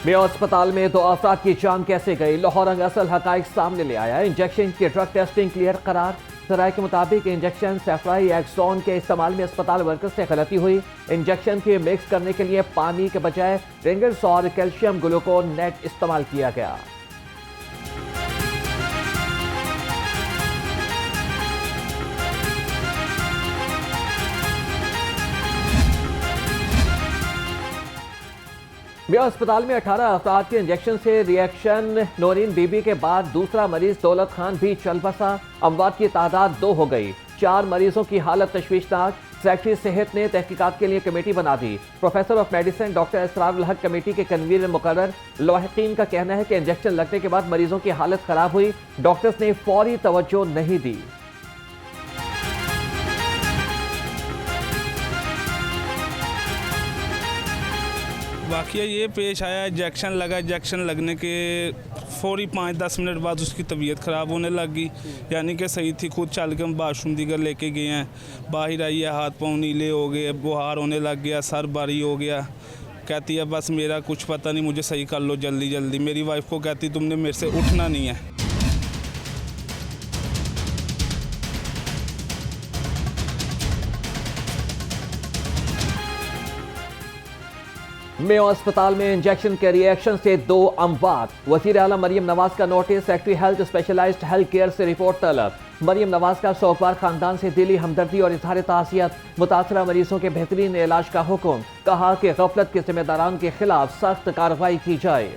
Mayo अस्पताल में 2 अफराद की जान कैसे गई, लाहौर रंग असल हकाइक सामने ले आया। इंजेक्शन की ड्रग टेस्टिंग क्लियर करार। सराय के मुताबिक इंजेक्शन सेफ्राई एक्सॉन के इस्तेमाल में अस्पताल वर्कर्स से गलती हुई। इंजेक्शन के मिक्स करने के लिए पानी के बजाय रिंगर्स और कैल्शियम ग्लूकोन नेट इस्तेमाल किया गया। मेयो अस्पताल में 18 अफराद के इंजेक्शन से रिएक्शन। नौरीन बीबी के बाद दूसरा मरीज दौलत खान भी चल बसा। अमवात की तादाद 2 हो गई। 4 मरीजों की हालत तशवीशनाक। सेक्रेटरी सेहत ने तहकीकात के लिए कमेटी बना दी। Professor of medicine doctor Israrul हक कमेटी के कन्वीनर मुकर्रर। लाहिकीन का कहना है कि इंजेक्शन लगने के बाद मरीजों की हालत खराब हुई, डॉक्टर्स ने फौरी तवज्जो नहीं दी। वाकया ये पेश आया, इंजेक्शन लगा, इंजेक्शन लगने के फौरी 5-10 मिनट बाद उसकी तबीयत ख़राब होने लग गई। यानी कि सही थी, खुद चल के हम वाशरूम दीगर लेके गए हैं, बाहर आई है, हाथ पाँव नीले हो गए, बुखार होने लग गया, सर भारी हो गया। कहती है बस मेरा कुछ पता नहीं, मुझे सही कर लो जल्दी जल्दी। मेरी वाइफ को कहती तुमने मेरे से उठना नहीं है। मेयो अस्पताल में इंजेक्शन के रिएक्शन से 2 अमवात। वज़ीर आला मरियम नवाज का notice. Secretary health specialized health care से रिपोर्ट तलब। मरियम नवाज का सोगवार खानदान से दिली हमदर्दी और इजहार ताज़ियत। मुतासरा मरीजों के बेहतरीन इलाज का हुक्म। कहा कि गफलत के जिम्मेदारान के खिलाफ सख्त कार्रवाई की जाए।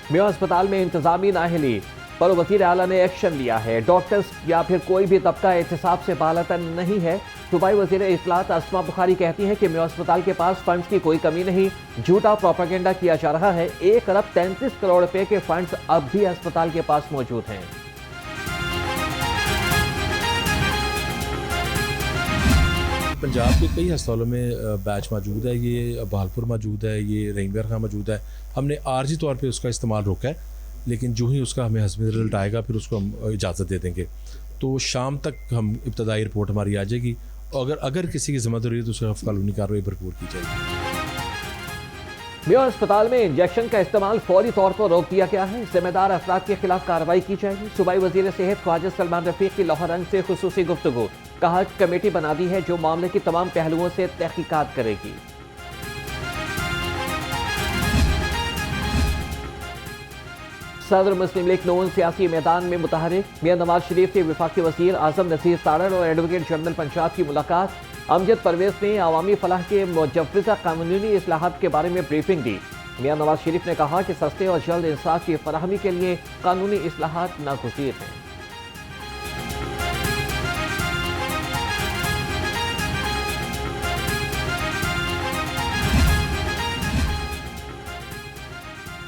मेयो अस्पताल में इंतजामी नाहिली पर वज़ीर आला ने एक्शन लिया है। डॉक्टर्स या फिर कोई भी तबका एहतसाब से बालतर नहीं है। सूबाई वज़ीर इत्तलात अस्मा बुखारी कहती हैं कि मेयो अस्पताल के पास फंड्स की कोई कमी नहीं, झूठा प्रोपेगेंडा किया जा रहा है। 1 अरब 33 करोड़ रुपए के फंड्स अब भी अस्पताल के पास मौजूद हैं। पंजाब के कई अस्पतालों में बैच मौजूद है, ये बहालपुर मौजूद है, ये रहीमगर खां मौजूद है। हमने आर्जी तौर पे उसका इस्तेमाल रोका है, लेकिन जो ही उसका हमें हस्बी रिजल्ट आएगा फिर उसको हम इजाज़त दे देंगे। तो शाम तक हम इब्तदाई रिपोर्ट हमारी आ जाएगी, और अगर किसी की ज़िम्मेदारी है तो उसके खिलाफ कानूनी कार्रवाई भरपूर की जाएगी। मेयो अस्पताल में इंजेक्शन का इस्तेमाल फौरी तौर पर रोक दिया गया है। जिम्मेदार अफराद के खिलाफ कार्रवाई की जाएगी। सूबाई वज़ीर सेहत ख्वाजा सलमान रफीक की लाहौर रंग से खुसूसी गुफ्तगू। कहा कमेटी बना दी है जो मामले की तमाम पहलुओं से तहकीकात करेगी। सदर मुस्लिम लीग नून सियासी मैदान में मुतहरिक। मियां नवाज शरीफ के वफाकी वज़ीर आज़म नसीर तारड़ और एडवोकेट जनरल पंजाब की मुलाकात। अमजद परवेज ने अवामी फलाह के मुजव्वज़ा कानूनी इस्लाहात के बारे में ब्रीफिंग दी। मियां नवाज शरीफ ने कहा कि सस्ते और जल्द इंसाफ की फराहमी के लिए कानूनी इस्लाहात नागुज़ीर हैं।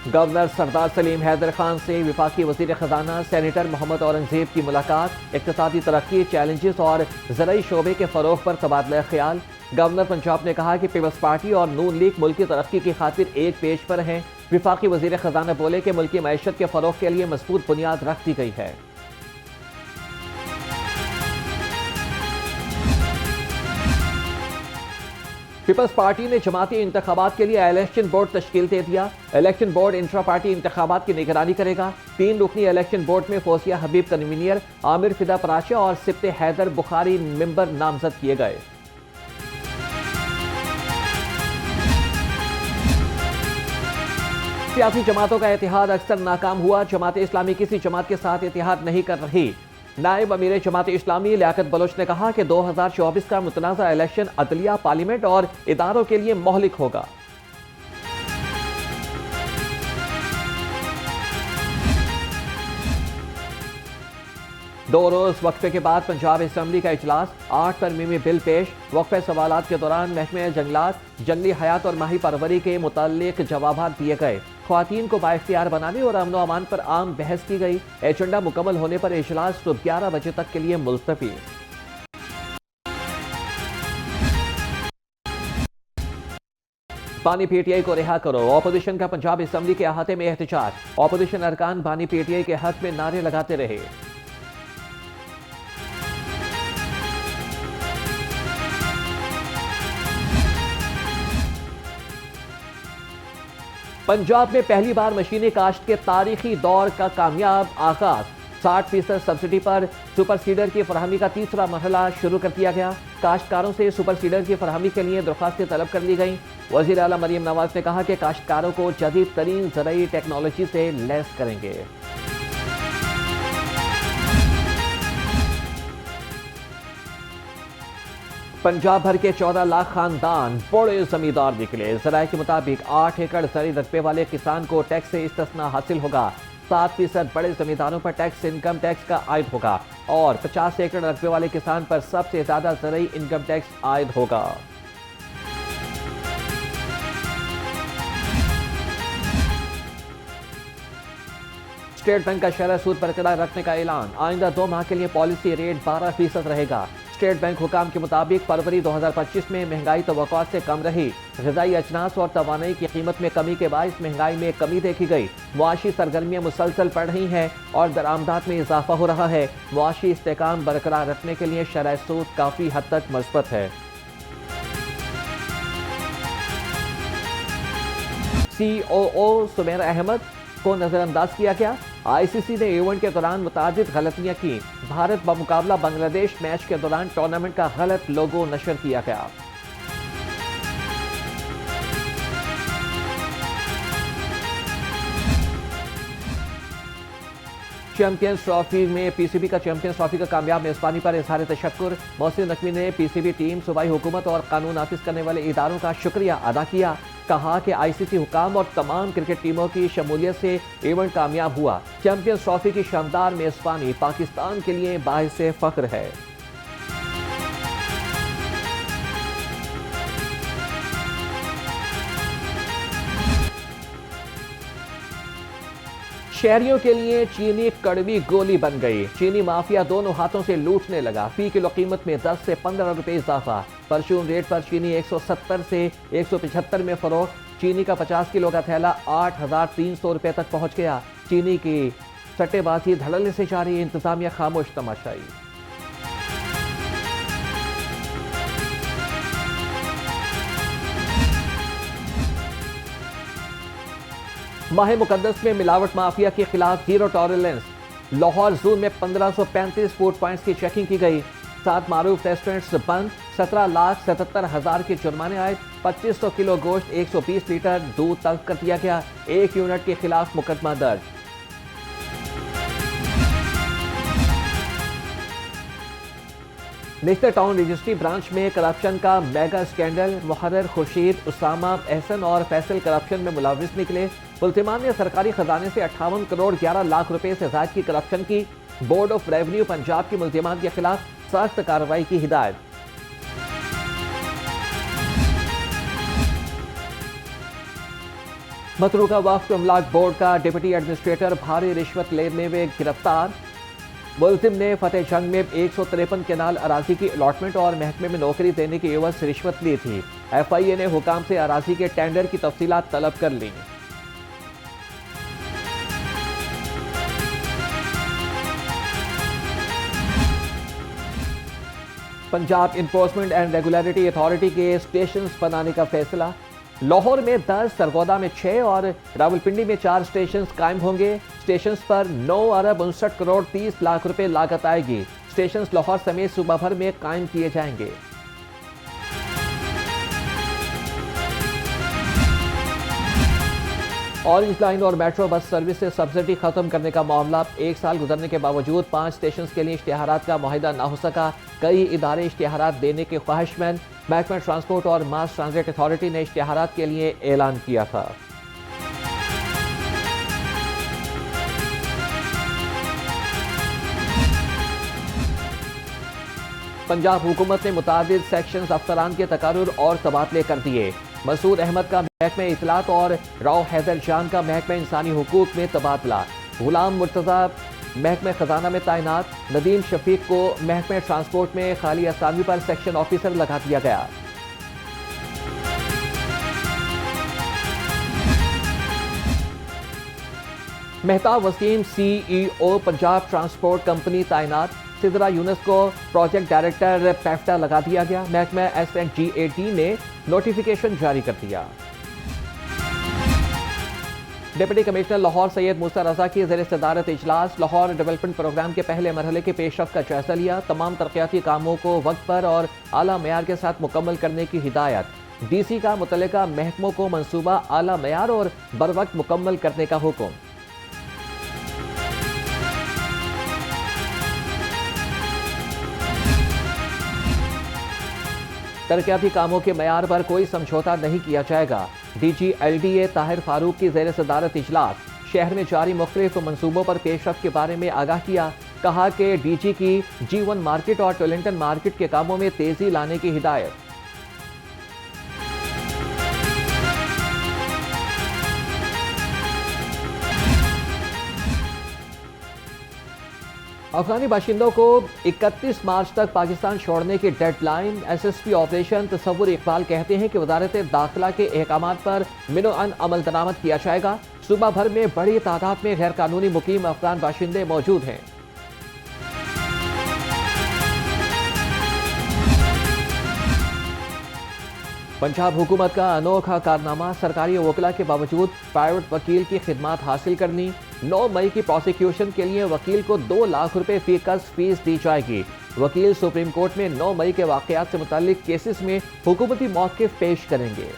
गवर्नर सरदार सलीम हैदर खान से वफाकी वज़ीर ख़जाना सेनेटर मोहम्मद औरंगज़ेब की मुलाकात। इक़्तिसादी तरक्की, चैलेंजेस और ज़राई शोबे के फ़रोग़ पर तबादला ख्याल। गवर्नर पंजाब ने कहा कि पीपल्स पार्टी और नून लीग मुल्क की तरक्की की खातिर एक पेज पर हैं। वफाकी वज़ीर ख़जाना बोले कि मुल्क की मईशत के फ़रोग़ के लिए मज़बूत बुनियाद रख दी गई है। पीपल्स पार्टी ने जमाती इंतखाबात के लिए इलेक्शन बोर्ड तश्कील दे दिया। इलेक्शन बोर्ड इंट्रा पार्टी इंतखाबात की निगरानी करेगा। 3 रुकनी इलेक्शन बोर्ड में फौजिया हबीब कन्वीनियर, आमिर फिदा पराशा और सिप्ते हैदर बुखारी मेंबर नामजद किए गए। सियासी जमातों का इतिहाद अक्सर नाकाम हुआ। जमात इस्लामी किसी जमात के साथ इतिहाद नहीं कर रही। नायब अमीर जमात इस्लामी लियाकत बलोच ने कहा कि 2024 का मुतनाज़ा इलेक्शन अदलिया, पार्लियामेंट और इदारों के लिए मोहलिक होगा। दो रोज वक्फे के बाद पंजाब असम्बली का इजलास। 8 तरमीमी बिल पेश। वक्फे सवालात के दौरान महकमे जंगलात, जंगली हयात और माही परवरी के मुताल्लिक जवाबात दिए गए। ख्वातीन को बाइख्तियार बनाने और अमन अमान पर आम बहस की गई। एजेंडा मुकम्मल होने पर इजलास सुबह 11 बजे तक के लिए मुलतवी। बानी पीटीआई को रिहा करो। ऑपोजिशन का पंजाब असेंबली के अहाते में एहतजाज। ऑपोजिशन अरकान बानी पीटीआई के हक में नारे लगाते रहे। पंजाब में पहली बार मशीनी काश्त के तारीखी दौर का कामयाब आगाज। 60% सब्सिडी पर सुपर सीडर की फरहमी का तीसरा मरहला शुरू कर दिया गया। काश्तकारों से सुपर सीडर की फरहमी के लिए दरख्वास्तें तलब कर ली गईं। वज़ीर आला मरियम नवाज ने कहा कि काश्तकारों को जदीद तरीन ज़राई टेक्नोलॉजी से लैस करेंगे। पंजाब भर के 14 लाख खानदान बड़े जमींदार निकले। ज़राए के मुताबिक 8 एकड़ ज़री रकबे वाले किसान को टैक्स से इस्तिस्ना हासिल होगा। 7% बड़े जमींदारों पर टैक्स इनकम टैक्स का आयद होगा और 50 एकड़ रकबे वाले किसान पर सबसे ज्यादा ज़राई इनकम टैक्स आयद होगा। स्टेट बैंक का शरह सूद बरकरार रखने का ऐलान। आइंदा 2 माह के लिए पॉलिसी रेट 12% रहेगा। स्टेट बैंक हुकाम के मुताबिक फरवरी 2025 में महंगाई तवक्कुआत से कम रही। ग़िज़ाई अजनास और तवानाई की कीमत में कमी के बायस महंगाई में कमी देखी गई। मुआशी सरगर्मियाँ मुसलसल बढ़ रही हैं और दरामदात में इजाफा हो रहा है। मुआशी इस्तेकाम बरकरार रखने के लिए शरह सूद काफ़ी हद तक मस्बत है। COO सुमेर अहमद को नजरअंदाज किया गया। ICC ने इवेंट के दौरान मुतादिद गलतियां की। भारत बमुकाबला बांग्लादेश मैच के दौरान टूर्नामेंट का गलत लोगो नशर किया गया। चैंपियंस ट्रॉफी में PCB का चैंपियंस ट्रॉफी का कामयाब मेजबानी पर इजहार तशक्कुर। मोहसिन नकवी ने PCB टीम, सूबाई हुकूमत और कानून नाफिज करने वाले इदारों का शुक्रिया अदा किया। कहा कि ICC हुकाम और तमाम क्रिकेट टीमों की शमूलियत से इवेंट कामयाब हुआ। चैंपियंस ट्रॉफी की शानदार मेजबानी पाकिस्तान के लिए बाइसे फख्र है। शहरियों के लिए चीनी कड़वी गोली बन गई। चीनी माफिया दोनों हाथों से लूटने लगा। फी किलो कीमत में 10 से 15 रुपए इजाफा। परचून रेट पर चीनी 170 से 175 में फरोख्त। चीनी का 50 किलो का थैला 8,300 रुपए तक पहुंच गया। चीनी की सट्टेबाजी धड़ल्ले से जारी। इंतजामिया खामोश तमाशाई। माह मुकद्दस में मिलावट माफिया के खिलाफ जीरो टॉलरेंस। लाहौर जोन में 1535 फूड पॉइंट्स की चेकिंग की गई। 7 मारूफ रेस्टोरेंट्स बंद। 17,77,000 के जुर्माने आए। 2500 किलो गोश्त, 120 लीटर दूध तलब कर दिया गया। 1 यूनिट के खिलाफ मुकदमा दर्ज। नेशनल टाउन रजिस्ट्री ब्रांच में करप्शन का मेगा स्कैंडल। मुहर्रर, खुर्शीद, उसामा, एहसन और फैसल करप्शन में मुलविस निकले। मुल्ज़िमान ने सरकारी खजाने से 58 करोड़ 11 लाख रुपए से ज़ायद की करप्शन की। बोर्ड ऑफ रेवेन्यू पंजाब की मुल्ज़िमान के खिलाफ सख्त कार्रवाई की हिदायत। मतरूका वक्फ अमलाक बोर्ड का डिप्टी एडमिनिस्ट्रेटर भारी रिश्वत लेने में गिरफ्तार। मुलजिम ने फतेह जंग में 153 केनाल अराजी की अलॉटमेंट और महकमे में नौकरी देने की एवज रिश्वत ली थी। FIA ने हुकाम से अराजी के टेंडर की तफसीलात तलब कर ली। Punjab enforcement and regulatory authority के स्टेशन बनाने का फैसला। लाहौर में 10, सरगोदा में 6 और रावलपिंडी में 4 स्टेशन कायम होंगे। स्टेशन पर 9 अरब 59 करोड़ 30 लाख रुपए लागत आएगी। स्टेशन लाहौर समेत सूबा भर में कायम किए जाएंगे। ऑरेंज लाइन और मेट्रो बस सर्विस से सब्सिडी खत्म करने का मामला। 1 साल गुजरने के बावजूद 5 स्टेशन के लिए इश्तिहारात का मुआहिदा न हो सका। कई इदारे इश्तिहारात देने के ख्वाहिशमंद। महकमा ट्रांसपोर्ट और मास ट्रांजिट अथॉरिटी ने इश्तिहारात के लिए ऐलान किया था। पंजाब हुकूमत ने मुतादिद सेक्शंस अफसरान के तकारुर और तबादले कर दिए। मसूद अहमद का महकमा इतलात और राव हैदर जान का महकमा इंसानी हुकूक में तबादला। गुलाम मुर्तज़ा महकमा खजाना में तैनात। नदीम शफीक को महकमा ट्रांसपोर्ट में खाली असामी पर सेक्शन ऑफिसर लगा दिया गया। Mehtab Waseem CEO Punjab transport company तैनात। सिदरा यूनुस को प्रोजेक्ट डायरेक्टर पेफ्टा लगा दिया गया। महकमा SNGAT ने नोटिफिकेशन जारी कर दिया। डिप्टी कमिश्नर लाहौर सैयद मूसा रजा की ज़ेर सदारत इजलास लाहौर डेवलपमेंट प्रोग्राम के पहले मरहले के पेशरफ्त का जायजा लिया। तमाम तरक्याती कामों को वक्त पर और आला मेयार के साथ मुकम्मल करने की हिदायत। DC का मुतल्लिका महकमों को मंसूबा आला मेयार और बर वक्त मुकम्मल करने का हुक्म। तरक्याती कामों के मयार पर कोई समझौता नहीं किया जाएगा। DG LDA ताहिर फारूक की ज़ेर सदारत इजलास शहर में जारी मुख्तलिफ मनसूबों पर पेशरफ्त के बारे में आगाह किया। कहा कि DG की G1 मार्केट और टोलिंगटन मार्केट के कामों में तेजी लाने की हिदायत। अफगानी बाशिंदों को 31 मार्च तक पाकिस्तान छोड़ने की डेडलाइन। SSP ऑपरेशन तसव्वुर इकबाल कहते हैं कि वजारत दाखिला के अहकामात पर मिनोअन अमल दरामद किया जाएगा। सूबा भर में बड़ी तादाद में गैर कानूनी मुकीम अफगान बाशिंदे मौजूद हैं। पंजाब हुकूमत का अनोखा कारनामा। सरकारी वकला के बावजूद प्राइवेट वकील की खिदमात हासिल करनी। 9 मई की प्रोसिक्यूशन के लिए वकील को 2 लाख रुपए फीस दी जाएगी। वकील सुप्रीम कोर्ट में 9 मई के वाकयात से मुताल्लिक केसेस में हुकूमती मौक़िफ़ पेश करेंगे।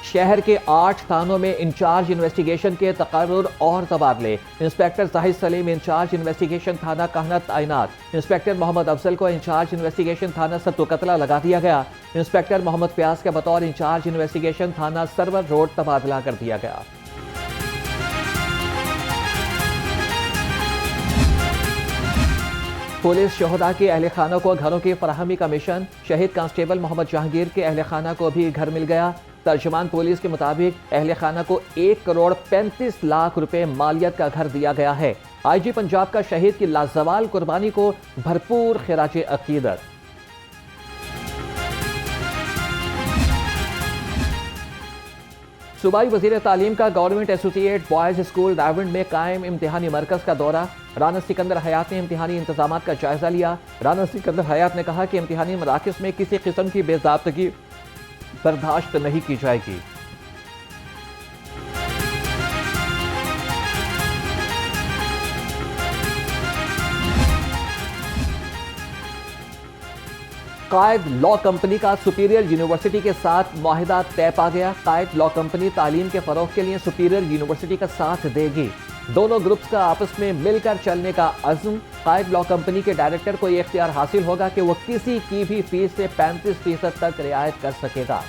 शहर के 8 थानों में इंचार्ज इन्वेस्टिगेशन के तकर्रुर और तबादले। Inspector Zahid Saleem incharge investigation थाना काहनत तैनात। इंस्पेक्टर मोहम्मद अफजल को इंचार्ज इन्वेस्टिगेशन थाना सत्तुकतला लगा दिया गया। इंस्पेक्टर मोहम्मद प्यास के बतौर इंचार्ज इन्वेस्टिगेशन थाना सरवर रोड तबादला कर दिया गया। पुलिस शहदा के अहल खाना को घरों की फराहमी का मिशन। शहीद कांस्टेबल मोहम्मद जहांगीर के अहल खाना को भी घर मिल गया। तर्जुमान पुलिस के मुताबिक अहल खाना को 1 करोड़ 35 लाख रुपए मालियत का घर दिया गया है। IG पंजाब का शहीद की लाजवाल कुर्बानी को भरपूर खिराज अकीदत। सूबाई वजीर तालीम का government associate boys school round में कायम इम्तिहानी मरकज का दौरा। राना सिकंदर हयात ने इम्तिहानी इंतजाम का जायजा लिया। राना सिकंदर हयात ने कहा कि इम्तिहानी मराकज में किसी किस्म की बेज़ाब्तगी बर्दाश्त नहीं की जाएगी। कायद लॉ कंपनी का सुपीरियर यूनिवर्सिटी के साथ मुआहिदा तय पा गया। कायद लॉ कंपनी तालीम के फरोग के लिए सुपीरियर यूनिवर्सिटी का साथ देगी। दोनों ग्रुप्स का आपस में मिलकर चलने का अज़्म। कायद लॉ कंपनी के डायरेक्टर को यह इख्तियार हासिल होगा कि वो किसी की भी फीस से 35% तक रियायत कर सकेगा।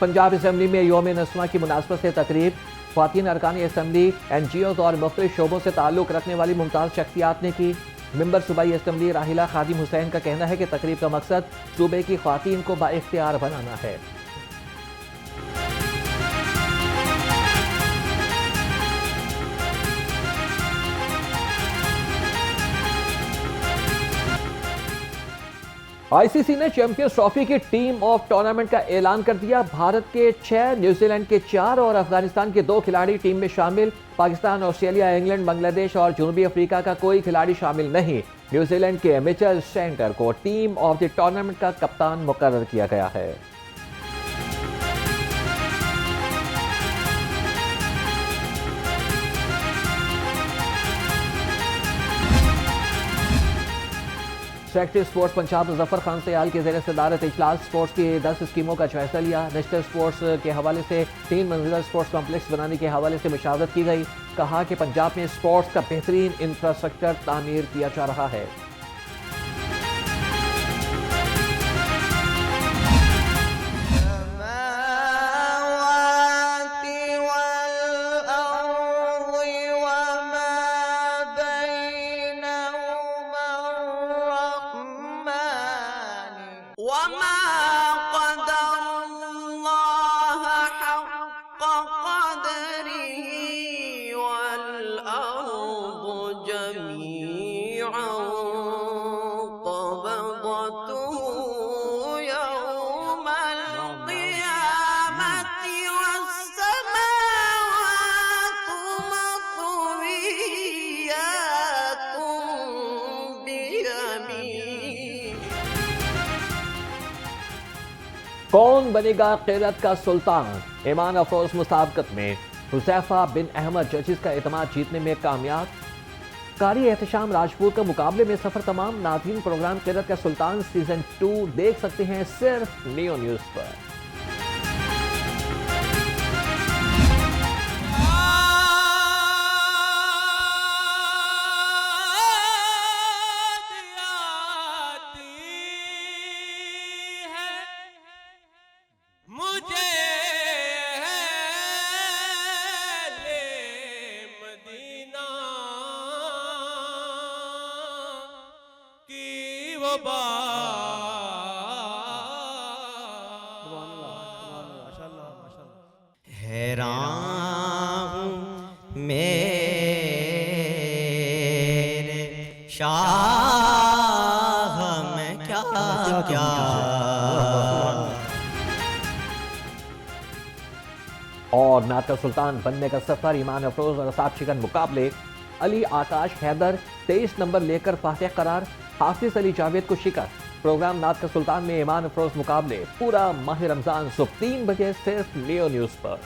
पंजाब असम्बली में योम नस्वा की मुनासबत से तकरीब। ख्वातीन अरकान असम्बली NGOs और मुख्तलिफ शोबों से ताल्लुक़ रखने वाली मुमताज़ शख्सियात ने की। मेंबर सूबाई असम्बली राहिला खादिम हुसैन का कहना है कि तकरीब का मकसद सूबे की ख्वातीन को बाइख्तियार बनाना है। ICC ने चैंपियंस ट्रॉफी की टीम ऑफ टूर्नामेंट का ऐलान कर दिया। भारत के 6, न्यूजीलैंड के 4 और अफगानिस्तान के 2 खिलाड़ी टीम में शामिल। पाकिस्तान, ऑस्ट्रेलिया, इंग्लैंड, बांग्लादेश और जनूबी अफ्रीका का कोई खिलाड़ी शामिल नहीं। न्यूजीलैंड के मिचेल सेंटर को टीम ऑफ द टूर्नामेंट का कप्तान मुकर्रर किया गया है। सेक्रेटरी स्पोर्ट्स पंजाब मुजफ्फर खान सयाल के ज़ेर सदारत इजलास स्पोर्ट्स की 10 स्कीमों का जायजा लिया। नेशनल स्पोर्ट्स के हवाले से 3 मंजिला स्पोर्ट्स कॉम्प्लेक्स बनाने के हवाले से मशावरत की गई। कहा कि पंजाब में स्पोर्ट्स का बेहतरीन इंफ्रास्ट्रक्चर तामीर किया जा रहा है। कौन बनेगा क़ीरत का सुल्तान? ईमान अफरोज मुसाबकत में हुज़ैफा बिन अहमद जजेस का एतमाद जीतने में कामयाब। कारी एहतशाम राजपूत का मुकाबले में सफर तमाम। नाज़रीन, प्रोग्राम क़ीरत का सुल्तान सीजन 2 देख सकते हैं सिर्फ नियो न्यूज़ पर। मुझे ले मदीना की वो हैरान हूँ मेरे शाह मैं क्या क्या और नात का सुल्तान बनने का सफर। ईमान अफरोज और असाब शिकन मुकाबले। अली आकाश हैदर 23 नंबर लेकर फातिह करार। हाफिज अली जावेद को शिकस्त। प्रोग्राम नात का सुल्तान में ईमान अफरोज मुकाबले पूरा माह रमजान सुबह 3 बजे सिर्फ नियो न्यूज़ पर।